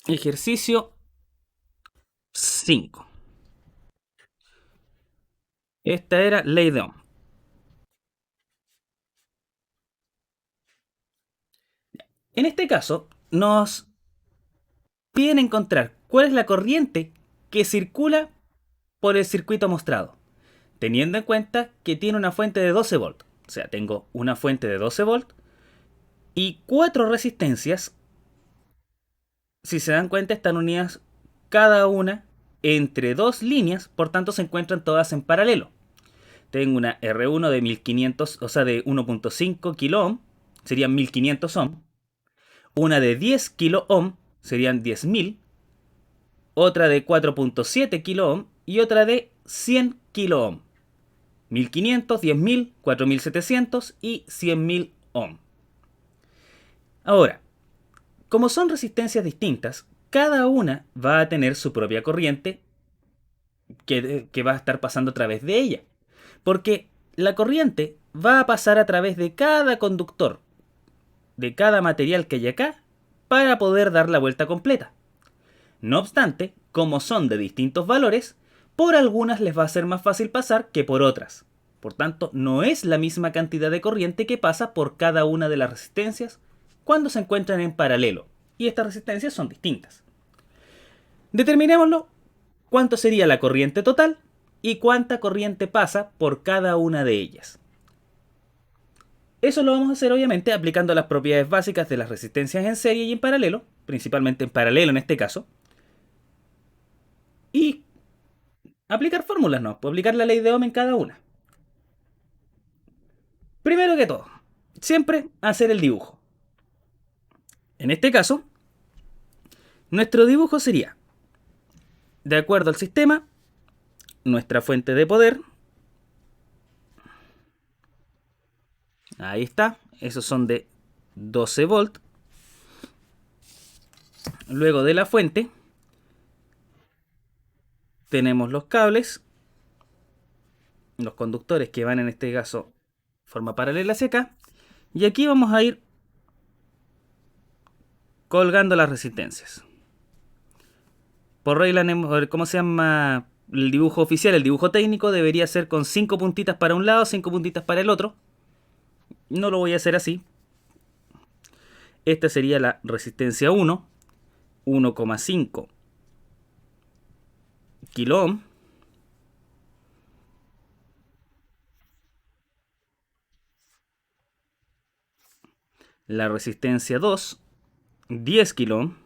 Ejercicio 5. Esta era ley de Ohm. En este caso, nos piden encontrar cuál es la corriente que circula por el circuito mostrado, teniendo en cuenta que tiene una fuente de 12 volts. O sea, tengo una fuente de 12 volts y cuatro resistencias. Si se dan cuenta, están unidas cada una entre dos líneas, por tanto se encuentran todas en paralelo. Tengo una R1 de 1500, o sea, de 1.5 kilo ohm, serían 1500 ohm. Una de 10 kilo ohm, serían 10.000. Otra de 4.7 kilo ohm y otra de 100 kilo ohm. 1500, 10.000, 4700 y 100.000 ohm. Ahora, como son resistencias distintas, cada una va a tener su propia corriente que va a estar pasando a través de ella. Porque la corriente va a pasar a través de cada conductor, de cada material que hay acá, para poder dar la vuelta completa. No obstante, como son de distintos valores, por algunas les va a ser más fácil pasar que por otras. Por tanto, no es la misma cantidad de corriente que pasa por cada una de las resistencias cuando se encuentran en paralelo. Y estas resistencias son distintas. Determinémoslo cuánto sería la corriente total y cuánta corriente pasa por cada una de ellas. Eso lo vamos a hacer obviamente aplicando las propiedades básicas de las resistencias en serie y en paralelo, principalmente en paralelo en este caso, y aplicar fórmulas, ¿no? Pues aplicar la ley de Ohm en cada una. Primero que todo, siempre hacer el dibujo. En este caso, nuestro dibujo sería, de acuerdo al sistema, nuestra fuente de poder. Ahí está, esos son de 12 volt. Luego de la fuente, tenemos los cables, los conductores que van en este caso forma paralela hacia acá. Y aquí vamos a ir colgando las resistencias. Por regla, ¿cómo se llama? El dibujo oficial, el dibujo técnico debería ser con 5 puntitas para un lado, 5 puntitas para el otro. No lo voy a hacer así. Esta sería la resistencia 1, 1,5 kilo ohm. La resistencia 2, 10 kilo ohm.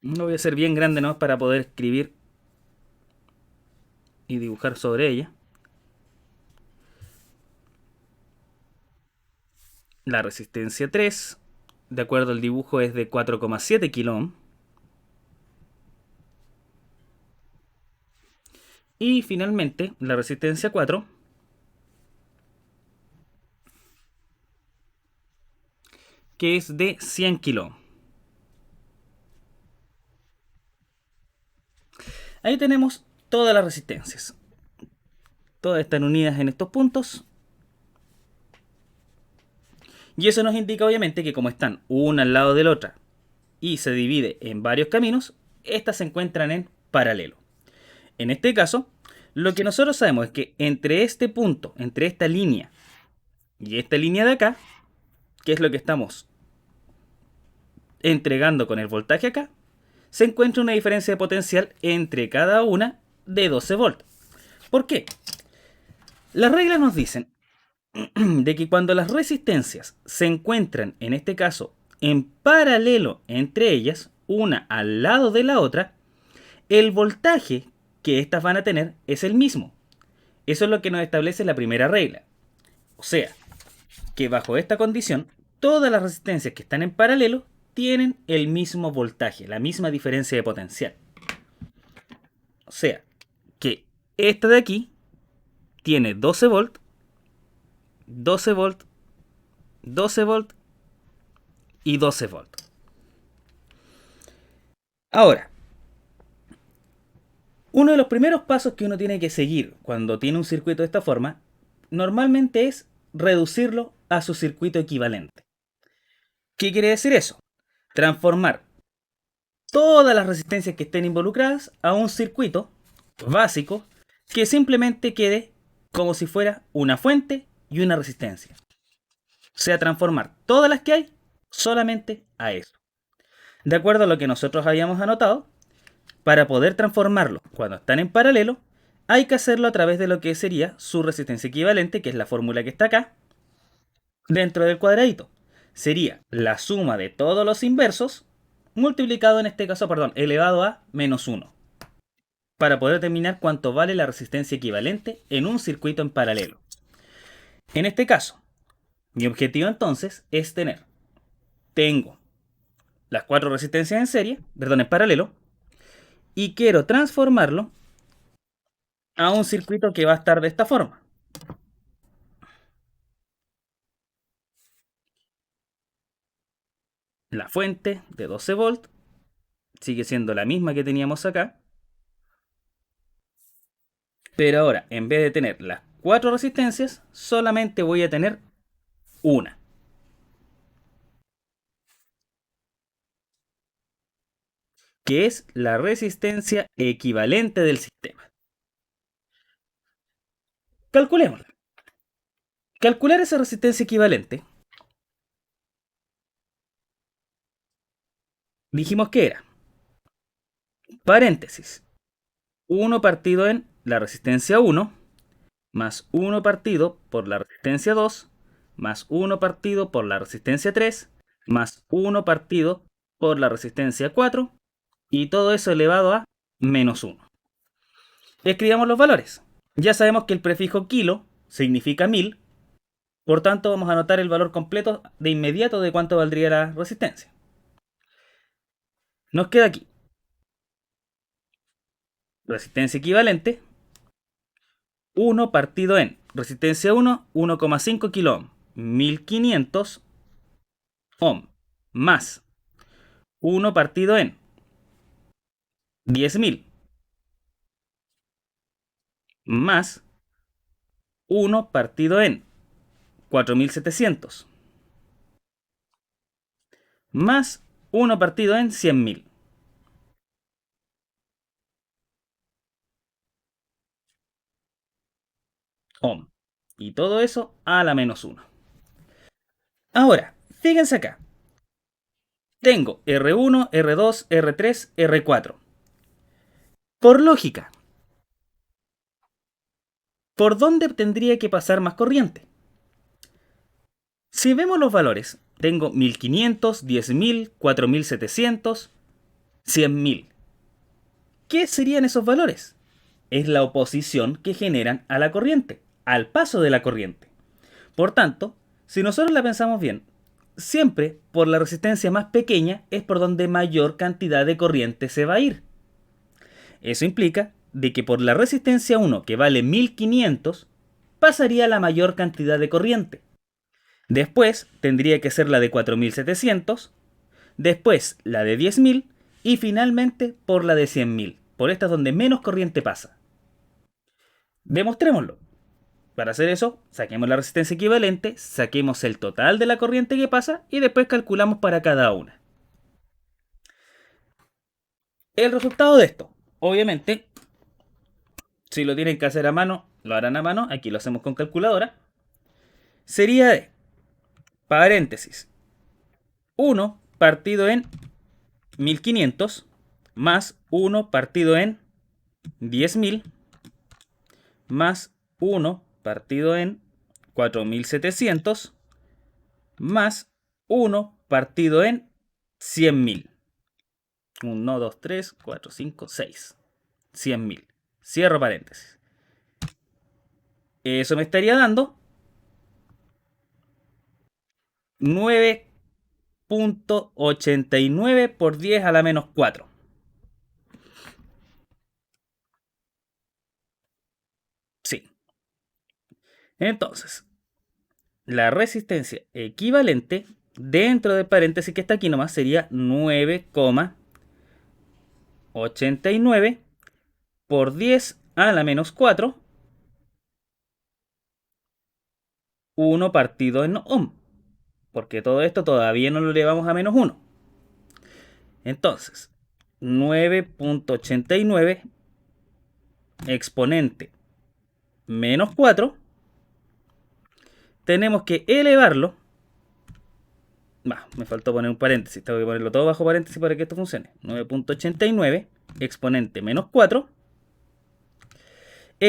Lo voy a hacer bien grande, ¿no? Para poder escribir y dibujar sobre ella. La resistencia 3, de acuerdo al dibujo, es de 4,7 kilo ohm. Y finalmente, la resistencia 4, que es de 100 kilo ohm. Ahí tenemos todas las resistencias. Todas están unidas en estos puntos. Y eso nos indica obviamente que como están una al lado de la otra y se divide en varios caminos, estas se encuentran en paralelo. En este caso, lo que nosotros sabemos es que entre este punto, entre esta línea y esta línea de acá, que es lo que estamos entregando con el voltaje acá, se encuentra una diferencia de potencial entre cada una de 12 volts. ¿Por qué? Las reglas nos dicen de que cuando las resistencias se encuentran, en este caso, en paralelo entre ellas, una al lado de la otra, el voltaje que éstas van a tener es el mismo. Eso es lo que nos establece la primera regla. O sea, que bajo esta condición, todas las resistencias que están en paralelo tienen el mismo voltaje, la misma diferencia de potencial. O sea, que esta de aquí tiene 12 volt, 12 volt, 12 volt y 12 volt. Ahora, Uno de los primeros pasos que uno tiene que seguir cuando tiene un circuito de esta forma, normalmente es reducirlo a su circuito equivalente. ¿Qué quiere decir eso? Transformar todas las resistencias que estén involucradas a un circuito básico que simplemente quede como si fuera una fuente y una resistencia. O sea, transformar todas las que hay solamente a eso. De acuerdo a lo que nosotros habíamos anotado, para poder transformarlo cuando están en paralelo, hay que hacerlo a través de lo que sería su resistencia equivalente, que es la fórmula que está acá, dentro del cuadradito. Sería la suma de todos los inversos multiplicado en este caso, elevado a menos 1, para poder determinar cuánto vale la resistencia equivalente en un circuito en paralelo. En este caso, mi objetivo entonces es tengo las 4 resistencias en paralelo, y quiero transformarlo a un circuito que va a estar de esta forma. La fuente de 12 volts sigue siendo la misma que teníamos acá, pero ahora en vez de tener las 4 resistencias, solamente voy a tener una, que es la resistencia equivalente del sistema. Calculémosla. Calcular esa resistencia equivalente, dijimos que era paréntesis 1 partido en la resistencia 1 más 1 partido por la resistencia 2 más 1 partido por la resistencia 3 más 1 partido por la resistencia 4 y todo eso elevado a menos 1. Escribamos los valores. Ya sabemos que el prefijo kilo significa 1000, por tanto vamos a anotar el valor completo de inmediato de cuánto valdría la resistencia. Nos queda aquí resistencia equivalente 1 partido en resistencia 1, 1,5 kilo ohm, 1500 ohm, más 1 partido en 10.000, más 1 partido en 4700, más 1 partido en 100.000. Ohm. Y todo eso a la menos 1. Ahora, fíjense acá. Tengo R1, R2, R3, R4. Por lógica, ¿por dónde tendría que pasar más corriente? Si vemos los valores, tengo 1500, 10.000, 4700, 100.000. ¿Qué serían esos valores? Es la oposición que generan a la corriente, al paso de la corriente. Por tanto, si nosotros la pensamos bien, siempre por la resistencia más pequeña es por donde mayor cantidad de corriente se va a ir. Eso implica de que por la resistencia 1, que vale 1500, pasaría la mayor cantidad de corriente. Después tendría que ser la de 4700, después la de 10.000 y finalmente por la de 100.000. Por esta es donde menos corriente pasa. Demostrémoslo. Para hacer eso, saquemos la resistencia equivalente, saquemos el total de la corriente que pasa y después calculamos para cada una. El resultado de esto, obviamente, si lo tienen que hacer a mano, lo harán a mano, aquí lo hacemos con calculadora, sería de paréntesis 1 partido en 1500 más 1 partido en 10.000 más 1 partido en 4700 más 1 partido en 100.000. 1, 2, 3, 4, 5, 6. 100.000. Cierro paréntesis. Eso me estaría dando 9.89 por 10 a la menos 4. Sí. Entonces, la resistencia equivalente dentro del paréntesis que está aquí nomás sería 9,89 por 10 a la menos 4, 1 partido en ohm. Porque todo esto todavía no lo elevamos a menos 1. Entonces, 9.89 exponente menos 4, tenemos que elevarlo. Me faltó poner un paréntesis, tengo que ponerlo todo bajo paréntesis para que esto funcione. 9.89 exponente menos 4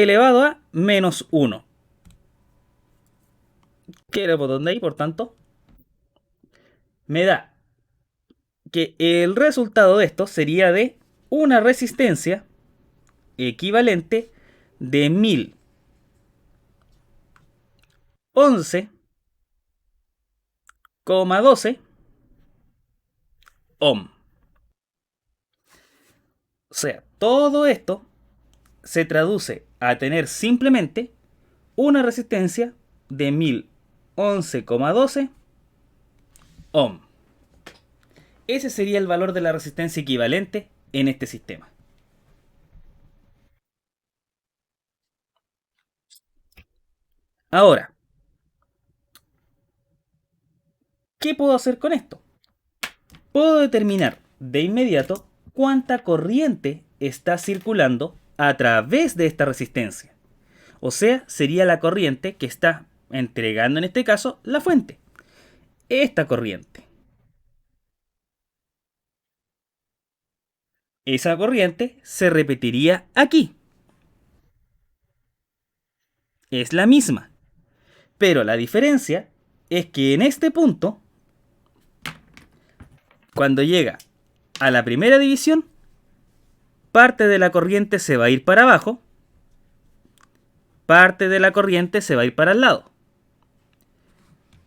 elevado a menos 1. Que era el botón de ahí, por tanto, me da que el resultado de esto sería de una resistencia equivalente de 1011,12 ohm. O sea, todo esto se traduce a tener simplemente una resistencia de 1011,12 ohm. Ese sería el valor de la resistencia equivalente en este sistema. Ahora, ¿qué puedo hacer con esto? Puedo determinar de inmediato cuánta corriente está circulando a través de esta resistencia. O sea, sería la corriente que está entregando en este caso la fuente. Esta corriente. Esa corriente se repetiría aquí. Es la misma. Pero la diferencia es que en este punto, cuando llega a la primera división, parte de la corriente se va a ir para abajo, parte de la corriente se va a ir para el lado.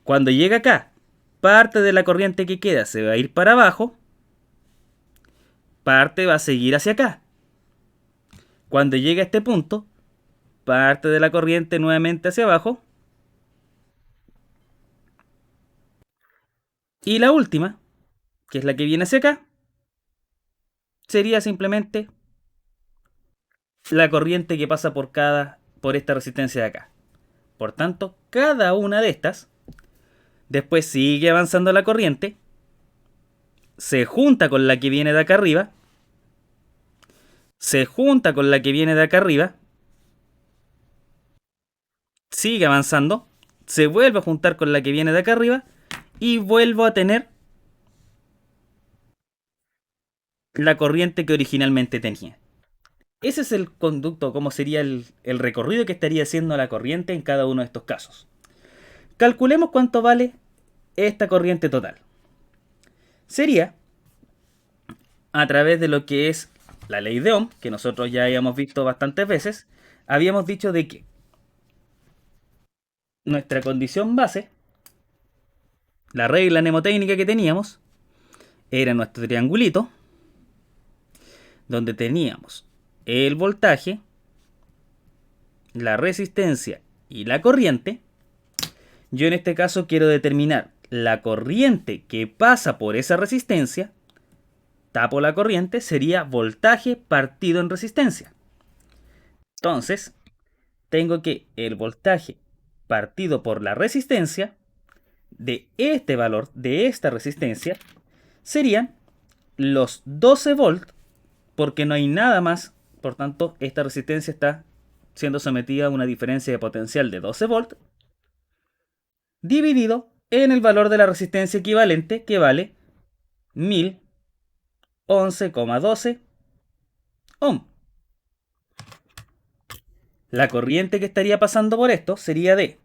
Cuando llega acá, parte de la corriente que queda se va a ir para abajo, parte va a seguir hacia acá. Cuando llega a este punto, parte de la corriente nuevamente hacia abajo. Y la última, que es la que viene hacia acá, sería simplemente la corriente que pasa por esta resistencia de acá. Por tanto, cada una de estas, después sigue avanzando la corriente, se junta con la que viene de acá arriba, se junta con la que viene de acá arriba, sigue avanzando, se vuelve a juntar con la que viene de acá arriba y vuelvo a tener la corriente que originalmente tenía. Ese es el conducto, como sería el recorrido que estaría haciendo la corriente en cada uno de estos casos. Calculemos cuánto vale esta corriente total. Sería a través de lo que es la ley de Ohm, que nosotros ya habíamos visto bastantes veces. Habíamos dicho de que nuestra condición base, la regla mnemotécnica que teníamos, era nuestro triangulito, donde teníamos el voltaje, la resistencia y la corriente. Yo en este caso quiero determinar la corriente que pasa por esa resistencia. Tapo la corriente, sería voltaje partido en resistencia. Entonces, tengo que el voltaje partido por la resistencia de este valor, de esta resistencia, serían los 12 volts, porque no hay nada más. Por tanto, esta resistencia está siendo sometida a una diferencia de potencial de 12 volts, dividido en el valor de la resistencia equivalente, que vale 1011,12 ohm. La corriente que estaría pasando por esto sería de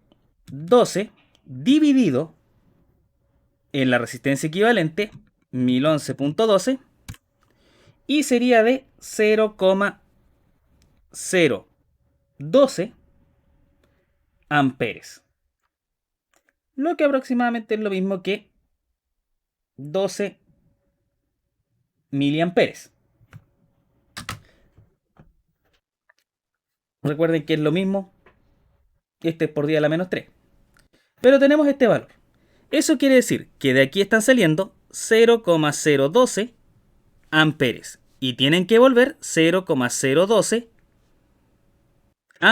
12 dividido en la resistencia equivalente, 1011,12, y sería de 0,012 amperes. Lo que aproximadamente es lo mismo que 12 miliamperes. Recuerden que es lo mismo, este es por 10 a la menos 3. Pero tenemos este valor. Eso quiere decir que de aquí están saliendo 0,012 amperes. Y tienen que volver 0,012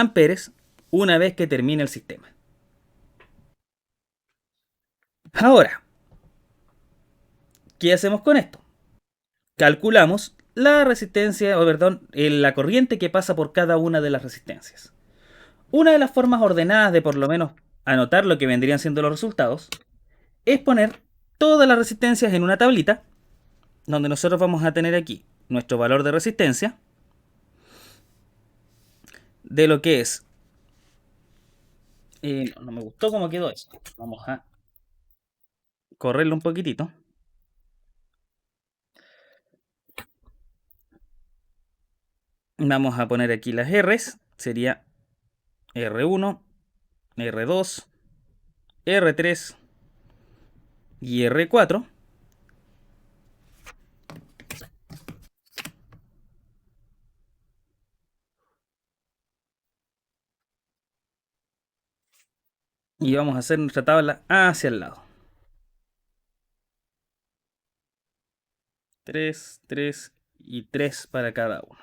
amperes una vez que termine el sistema. Ahora, ¿qué hacemos con esto? Calculamos la resistencia, o perdón, la corriente que pasa por cada una de las resistencias. Una de las formas ordenadas de por lo menos anotar lo que vendrían siendo los resultados es poner todas las resistencias en una tablita, donde nosotros vamos a tener aquí nuestro valor de resistencia de lo que es. No me gustó cómo quedó eso. Vamos a correrlo un poquitito. Vamos a poner aquí las R's. Sería R1, R2, R3 y R4. Y vamos a hacer nuestra tabla hacia el lado. 3, 3 y 3 para cada uno.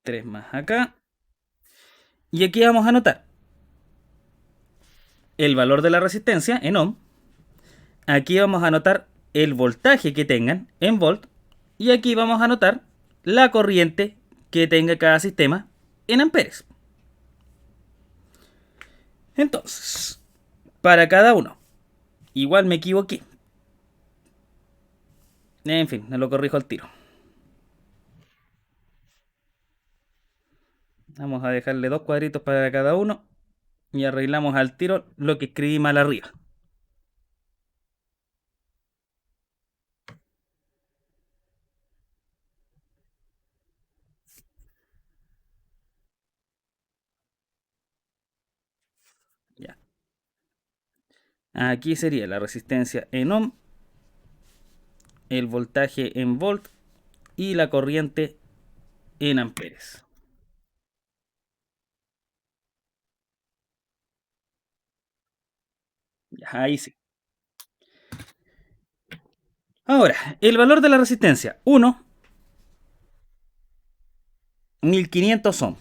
3 más acá. Y aquí vamos a anotar el valor de la resistencia en ohm. Aquí vamos a anotar el voltaje que tengan en volt. Y aquí vamos a anotar la corriente que tenga cada sistema en amperes. Entonces, para cada uno, igual me equivoqué. En fin, me lo corrijo al tiro. Vamos a dejarle 2 cuadritos para cada uno y arreglamos al tiro lo que escribí mal arriba. Ya. Aquí sería la resistencia en ohm, el voltaje en volt y la corriente en amperes. Ya, ahí sí. Ahora, el valor de la resistencia 1, 1500 ohm.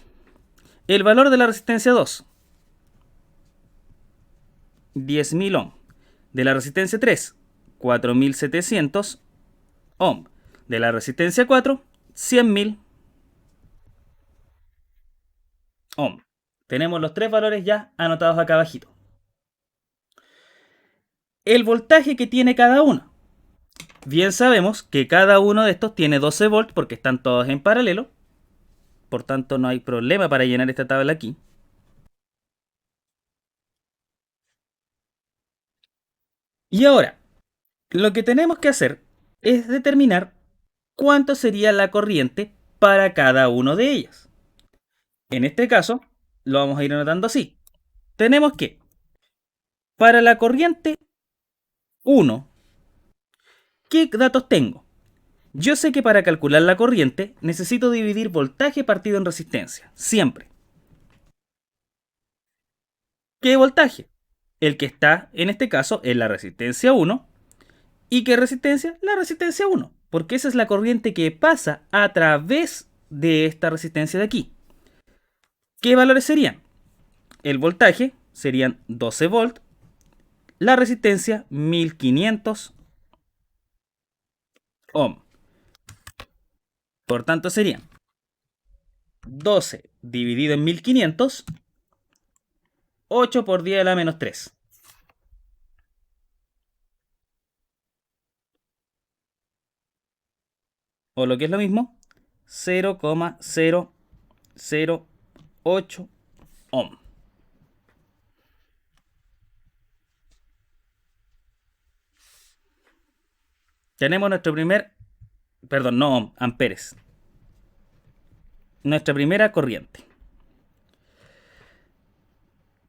El valor de la resistencia 2, 10.000 ohm. De la resistencia 3, 4700 ohm. De la resistencia 4, 100.000 ohm. Tenemos los tres valores ya anotados acá abajito. El voltaje que tiene cada uno. Bien sabemos que cada uno de estos tiene 12 volts porque están todos en paralelo. Por tanto, no hay problema para llenar esta tabla aquí. Y ahora, lo que tenemos que hacer es determinar cuánto sería la corriente para cada uno de ellos. En este caso, lo vamos a ir anotando así. Tenemos que, para la corriente 1, ¿qué datos tengo? Yo sé que para calcular la corriente necesito dividir voltaje partido en resistencia, siempre. ¿Qué voltaje? El que está en este caso en la resistencia 1. ¿Y qué resistencia? La resistencia 1, porque esa es la corriente que pasa a través de esta resistencia de aquí. ¿Qué valores serían? El voltaje serían 12 volt, la resistencia 1500 ohm. Por tanto serían 12 dividido en 1500, 8 por 10 a la menos 3. O lo que es lo mismo, 0,008 ohm. Tenemos nuestro primer, perdón, no ohm, amperes. Nuestra primera corriente.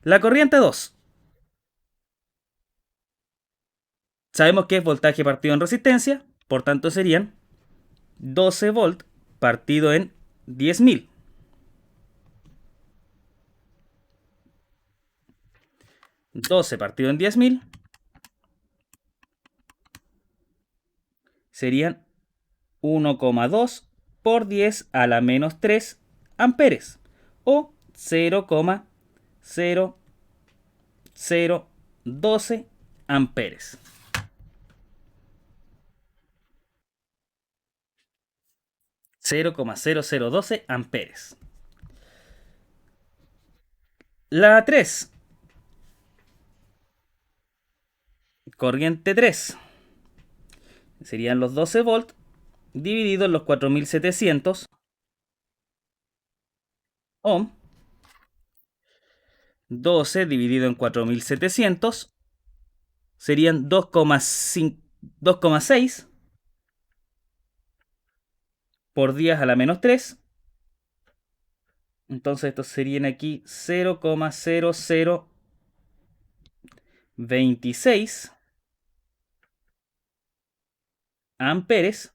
La corriente 2. Sabemos que es voltaje partido en resistencia, por tanto serían 12 volt partido en 10.000. 12 partido en 10.000 serían 1,2 por 10 a la menos 3 amperes o 0,0012 amperes. 0,0012 amperes. La 3. Corriente 3. Serían los 12 volt dividido en los 4700 ohm. 12 dividido en 4700 serían 2,6 por 10 a la menos 3. Entonces estos serían aquí 0,0026 amperes.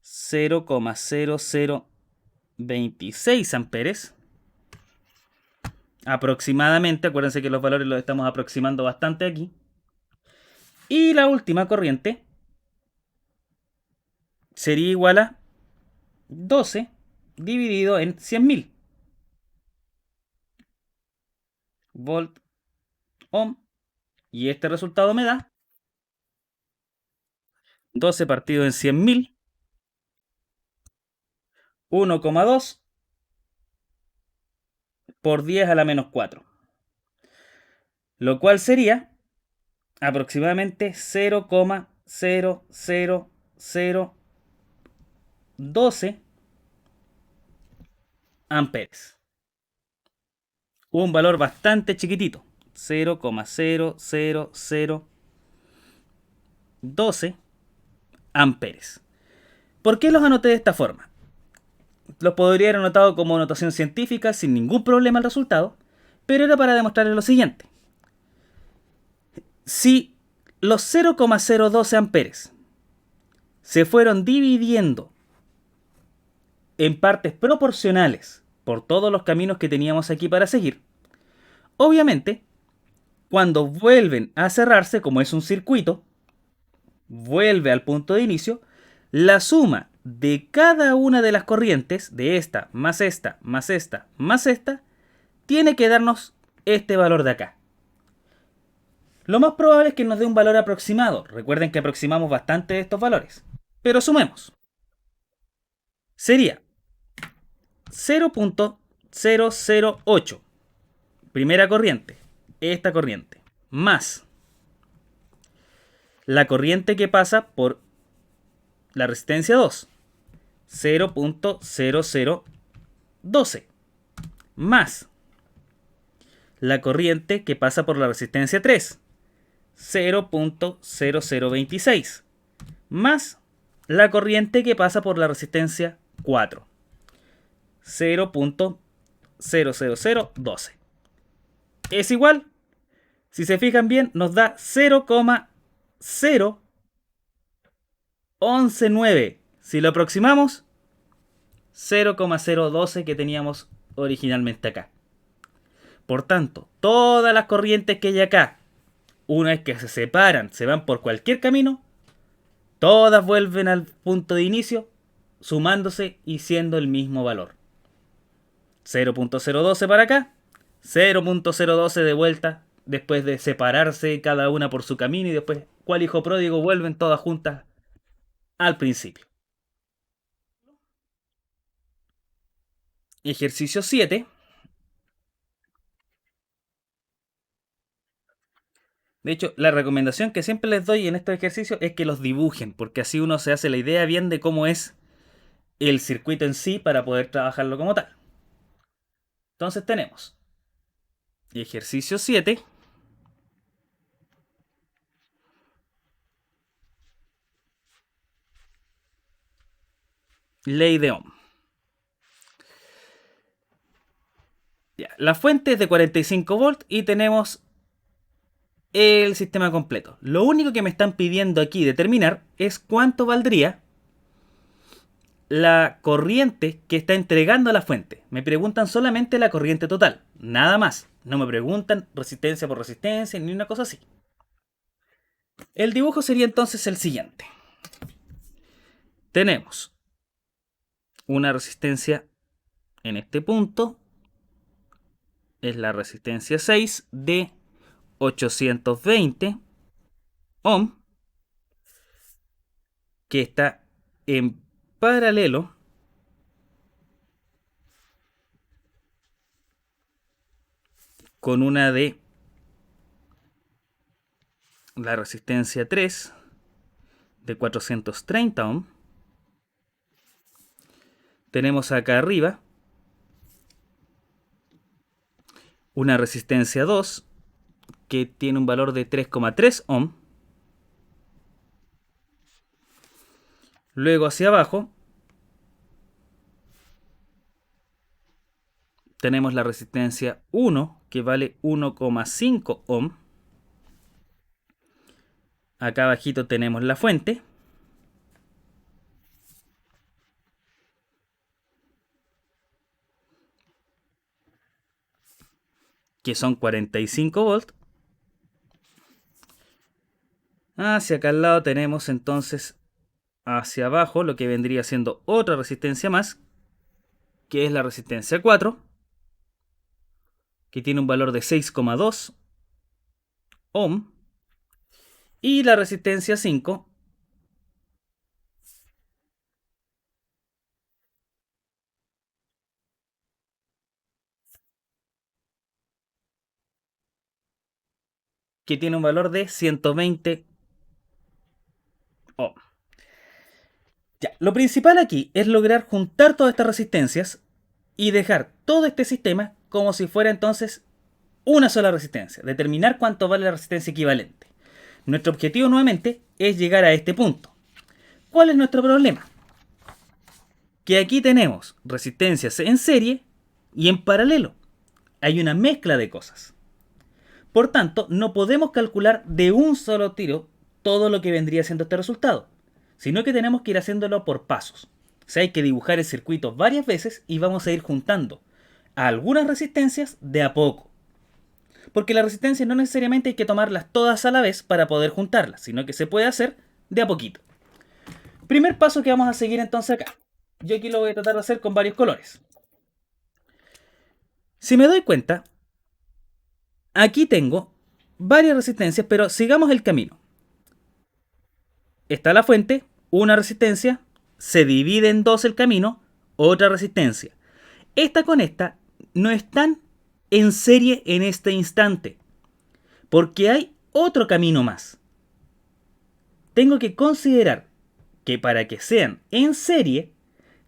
0,0026 amperes. Aproximadamente, acuérdense que los valores los estamos aproximando bastante aquí. Y la última corriente sería igual a 12 dividido en 100.000 volt ohm. Y este resultado me da 12 partido en 100.000, 1,2 por 10 a la menos 4. Lo cual sería aproximadamente 0,00012 amperes. Un valor bastante chiquitito. 0,00012 amperes. ¿Por qué los anoté de esta forma? Los podría haber anotado como notación científica sin ningún problema al resultado, pero era para demostrarles lo siguiente. Si los 0,012 amperes se fueron dividiendo en partes proporcionales por todos los caminos que teníamos aquí para seguir, obviamente, cuando vuelven a cerrarse, como es un circuito, vuelve al punto de inicio, la suma de cada una de las corrientes, de esta, más esta, más esta, más esta, tiene que darnos este valor de acá. Lo más probable es que nos dé un valor aproximado. Recuerden que aproximamos bastante estos valores. Pero sumemos. Sería 0,008. Primera corriente. Esta corriente. Más la corriente que pasa por la resistencia 2. 0,0012. Más la corriente que pasa por la resistencia 3. 0,0026 más la corriente que pasa por la resistencia 4. 0,00012 es igual, si se fijan bien, nos da 0,0119. Si lo aproximamos, 0,012 que teníamos originalmente acá. Por tanto, todas las corrientes que hay acá, una vez que se separan, se van por cualquier camino, todas vuelven al punto de inicio, sumándose y siendo el mismo valor. 0,012 para acá, 0,012 de vuelta, después de separarse cada una por su camino y después, cual hijo pródigo, vuelven todas juntas al principio. Ejercicio 7. De hecho, la recomendación que siempre les doy en estos ejercicios es que los dibujen, porque así uno se hace la idea bien de cómo es el circuito en sí para poder trabajarlo como tal. Entonces tenemos ejercicio 7. Ley de Ohm. Ya, la fuente es de 45 volts y tenemos el sistema completo. Lo único que me están pidiendo aquí determinar es cuánto valdría la corriente que está entregando a la fuente. Me preguntan solamente la corriente total, nada más. No me preguntan resistencia por resistencia ni una cosa así. El dibujo sería entonces el siguiente. tenemos una resistencia en este punto, es la resistencia 6 de 820 ohm, que está en paralelo con una de la resistencia 3 de 430 ohm. Tenemos acá arriba una resistencia 2 que tiene un valor de 3,3 ohm. Luego hacia abajo tenemos la resistencia 1 que vale 1,5 ohm. Acá abajito tenemos la fuente, que son 45 volts. Hacia acá al lado tenemos entonces hacia abajo lo que vendría siendo otra resistencia más, que es la resistencia 4, que tiene un valor de 6,2 ohm. Y la resistencia 5, que tiene un valor de 120 ohm. Ya, lo principal aquí es lograr juntar todas estas resistencias y dejar todo este sistema como si fuera entonces una sola resistencia, determinar cuánto vale la resistencia equivalente. Nuestro objetivo nuevamente es llegar a este punto. ¿Cuál es nuestro problema? Que aquí tenemos resistencias en serie y en paralelo. Hay una mezcla de cosas. Por tanto, no podemos calcular de un solo tiro todo lo que vendría siendo este resultado, sino que tenemos que ir haciéndolo por pasos. O sea, hay que dibujar el circuito varias veces y vamos a ir juntando a algunas resistencias de a poco. Porque las resistencias no necesariamente hay que tomarlas todas a la vez para poder juntarlas, sino que se puede hacer de a poquito. Primer paso que vamos a seguir entonces acá. Yo aquí lo voy a tratar de hacer con varios colores. Si me doy cuenta, aquí tengo varias resistencias, pero sigamos el camino. Está la fuente, una resistencia, se divide en dos el camino, otra resistencia. Esta con esta no están en serie en este instante, porque hay otro camino más. Tengo que considerar que para que sean en serie,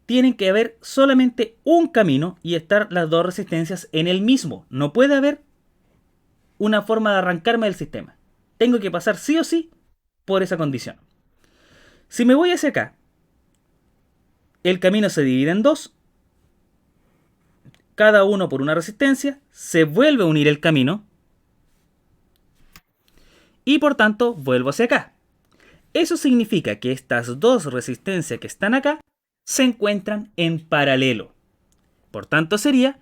tienen que haber solamente un camino y estar las dos resistencias en el mismo. No puede haber una forma de arrancarme del sistema. Tengo que pasar sí o sí por esa condición. Si me voy hacia acá, el camino se divide en dos, cada uno por una resistencia, se vuelve a unir el camino y por tanto vuelvo hacia acá. Eso significa que estas dos resistencias que están acá se encuentran en paralelo. Por tanto sería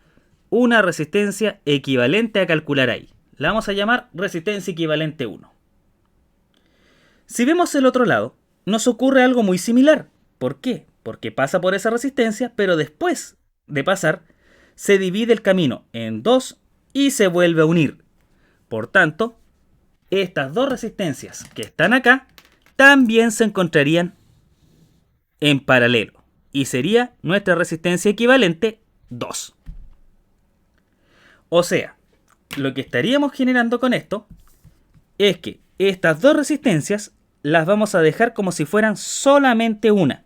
una resistencia equivalente a calcular ahí. La vamos a llamar resistencia equivalente 1. Si vemos el otro lado, nos ocurre algo muy similar. ¿Por qué? Porque pasa por esa resistencia, pero después de pasar, se divide el camino en dos y se vuelve a unir. Por tanto, estas dos resistencias que están acá también se encontrarían en paralelo. Y sería nuestra resistencia equivalente 2. O sea, lo que estaríamos generando con esto es que estas dos resistencias las vamos a dejar como si fueran solamente una.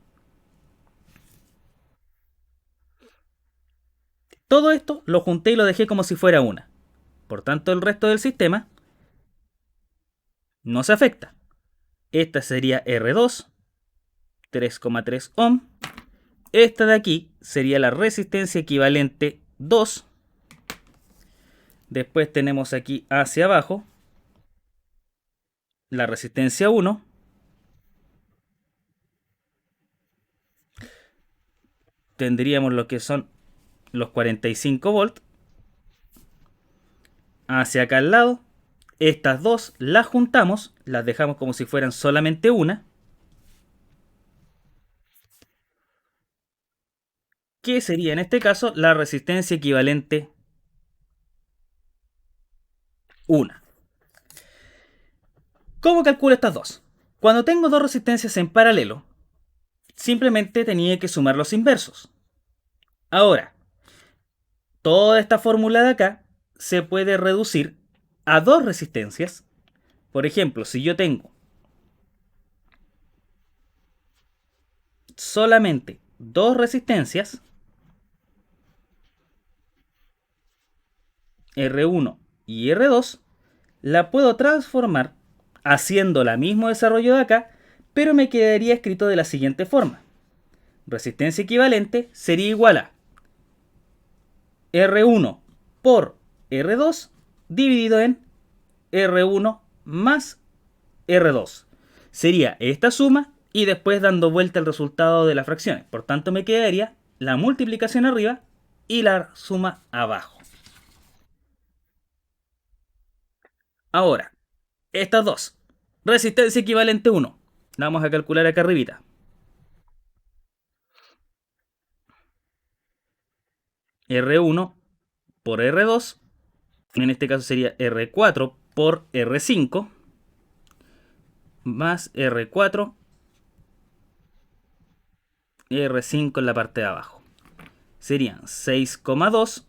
Todo esto lo junté y lo dejé como si fuera una. Por tanto, el resto del sistema no se afecta. Esta sería R2, 3,3 ohm. Esta de aquí sería la resistencia equivalente 2. Después tenemos aquí hacia abajo la resistencia 1. Tendríamos lo que son los 45 volts. Hacia acá al lado, estas dos las juntamos, las dejamos como si fueran solamente una. que sería en este caso la resistencia equivalente 1. ¿Cómo calculo estas dos? Cuando tengo dos resistencias en paralelo, simplemente tenía que sumar los inversos. Ahora, toda esta fórmula de acá se puede reducir a dos resistencias. Por ejemplo, si yo tengo solamente dos resistencias, R1 y R2, la puedo transformar haciendo el mismo desarrollo de acá, pero me quedaría escrito de la siguiente forma. Resistencia equivalente sería igual a R1 por R2 dividido en R1 más R2. Sería esta suma y después dando vuelta el resultado de las fracciones. Por tanto, me quedaría la multiplicación arriba y la suma abajo. Ahora, estas dos. Resistencia equivalente 1. La vamos a calcular acá arribita. R1 por R2. En este caso sería R4 por R5. Más R4 y R5 en la parte de abajo. Serían 6,2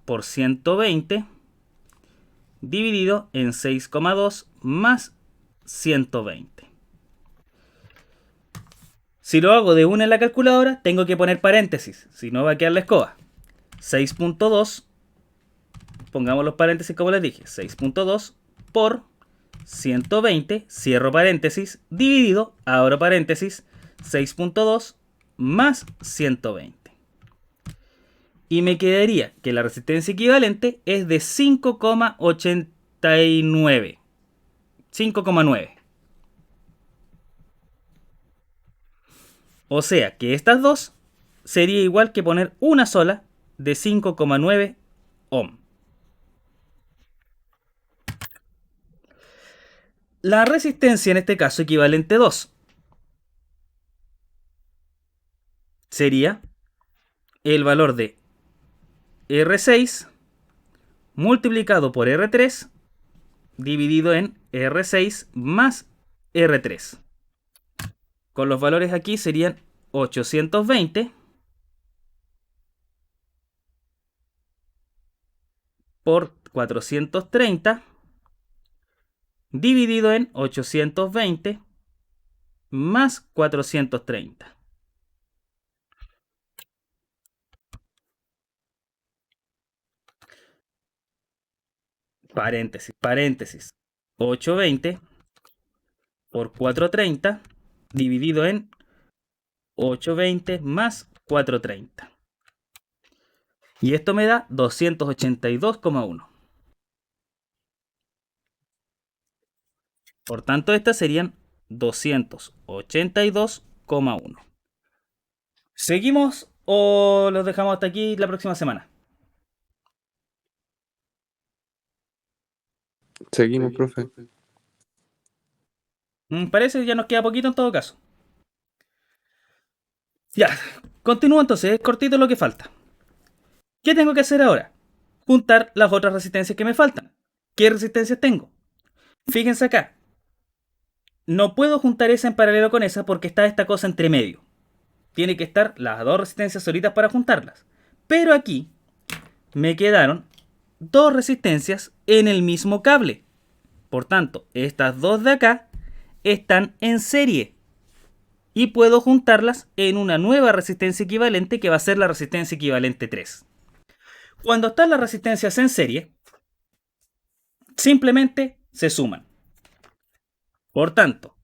por 120 dividido en 6,2 más 120. Si lo hago de una en la calculadora, tengo que poner paréntesis, si no va a quedar la escoba. 6.2, pongamos los paréntesis como les dije, 6.2 por 120, cierro paréntesis, dividido, abro paréntesis, 6.2 más 120. Y me quedaría que la resistencia equivalente es de 5,89. 5,9. O sea que estas dos sería igual que poner una sola de 5,9 ohm. La resistencia en este caso equivalente 2 sería el valor de R6 multiplicado por R3 dividido en R6 más R3. Con los valores aquí serían 820 por 430 dividido en 820 más 430. Paréntesis, paréntesis. 820 por 430 dividido en 820 más 430. Y esto me da 282,1. Por tanto, estas serían 282,1. ¿Seguimos o los dejamos hasta aquí la próxima semana? Seguimos, profe. Parece que ya nos queda poquito en todo caso. Ya, continúo entonces, es cortito lo que falta. ¿Qué tengo que hacer ahora? Juntar las otras resistencias que me faltan. ¿Qué resistencias tengo? Fíjense acá. No puedo juntar esa en paralelo con esa porque está esta cosa entre medio. Tiene que estar las dos resistencias solitas para juntarlas. Pero aquí me quedaron dos resistencias en el mismo cable. Por tanto, estas dos de acá están en serie. Y puedo juntarlas en una nueva resistencia equivalente que va a ser la resistencia equivalente 3. Cuando están las resistencias en serie, simplemente se suman. Por tanto,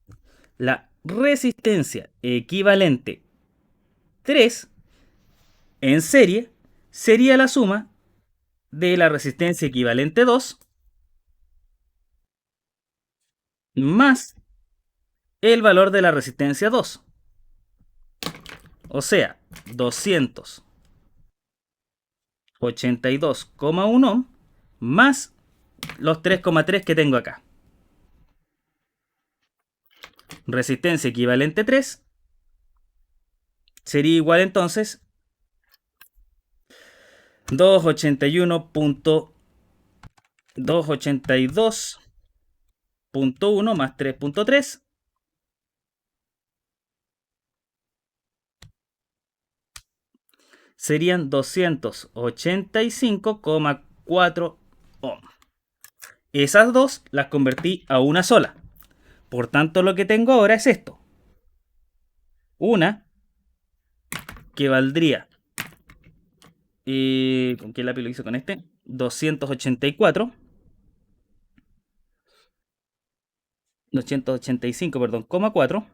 la resistencia equivalente 3 en serie sería la suma de la resistencia equivalente 2 más el valor de la resistencia 2. O sea, 282,1 ohm más los 3,3 que tengo acá. Resistencia equivalente 3 sería igual entonces 282.1 más 3.3 serían 285,4 ohm. Esas dos las convertí a una sola. Por tanto, lo que tengo ahora es esto. Una que valdría, ¿con qué lápiz lo hice con este? 284, 285, perdón, 4.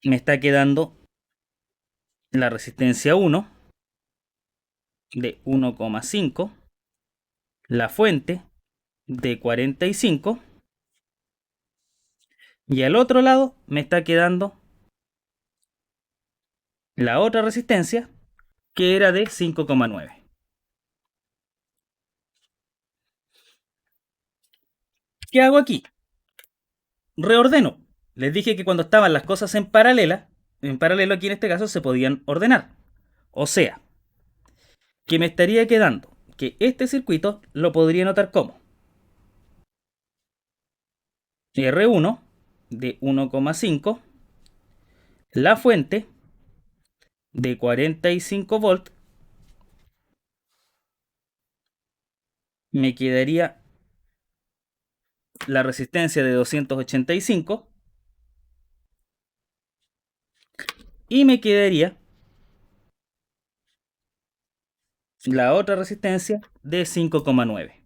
Me está quedando la resistencia 1 de 1,5, la fuente de 45 y al otro lado me está quedando la otra resistencia que era de 5,9. ¿Qué hago aquí? Reordeno. Les dije que cuando estaban las cosas en paralelo aquí en este caso se podían ordenar. O sea, que me estaría quedando que este circuito lo podría notar como R1 de 1,5, la fuente de 45 volt, me quedaría la resistencia de 285 y me quedaría la otra resistencia de 5,9.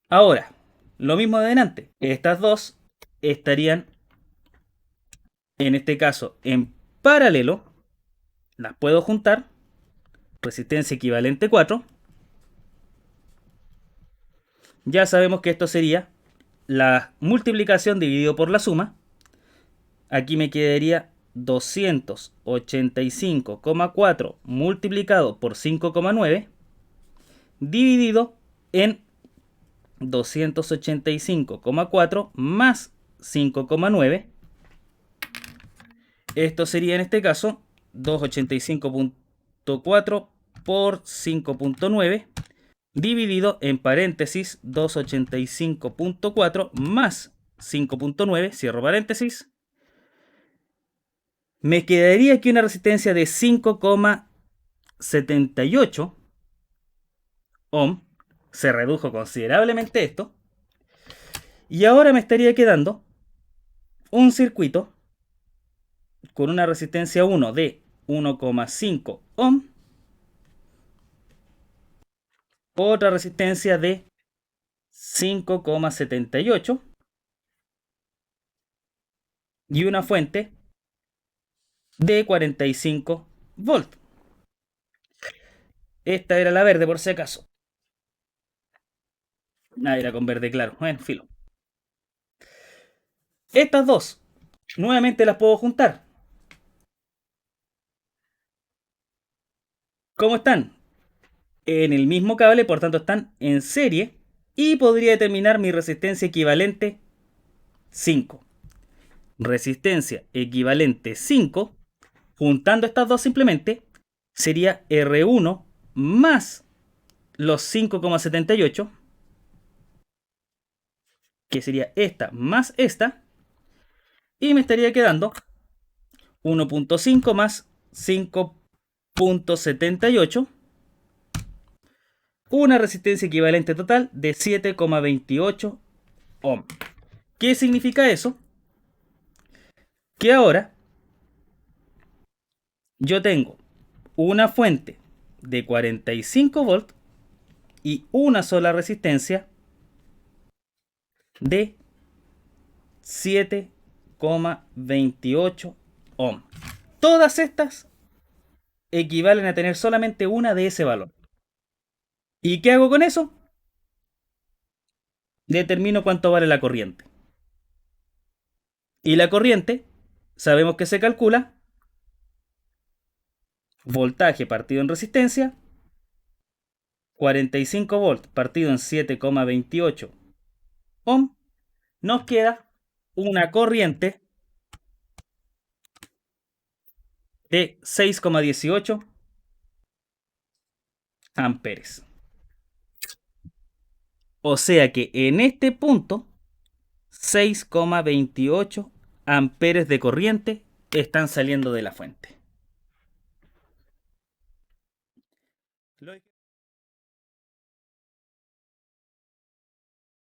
Ahora, lo mismo de adelante, estas dos estarían en este caso en paralelo, las puedo juntar, resistencia equivalente 4. Ya sabemos que esto sería la multiplicación dividido por la suma. Aquí me quedaría 285,4 multiplicado por 5,9 dividido en 285,4 más 5,9. Esto sería en este caso 285.4 por 5,9 dividido en paréntesis 285.4 más 5,9, cierro paréntesis. Me quedaría aquí una resistencia de 5,78 ohm. Se redujo considerablemente esto. Y ahora me estaría quedando un circuito con una resistencia 1 de 1,5 ohm, otra resistencia de 5,78 y una fuente de 45 volt. Esta era la verde por si acaso. Era con verde claro. Bueno, filo. Estas dos nuevamente las puedo juntar. ¿Cómo están? En el mismo cable, por tanto están en serie. Y podría determinar mi resistencia equivalente 5. Resistencia equivalente 5. Juntando estas dos simplemente, sería R1 más los 5,78, que sería esta más esta, y me estaría quedando 1,5 más 5,78, una resistencia equivalente total de 7,28 ohm. ¿Qué significa eso? Que ahora yo tengo una fuente de 45 volt y una sola resistencia de 7,28 ohm. Todas estas equivalen a tener solamente una de ese valor. ¿Y qué hago con eso? Determino cuánto vale la corriente. Y la corriente, sabemos que se calcula voltaje partido en resistencia, 45 volt partido en 7,28 ohm, nos queda una corriente de 6,18 amperes. O sea que en este punto, 6,28 amperes de corriente están saliendo de la fuente.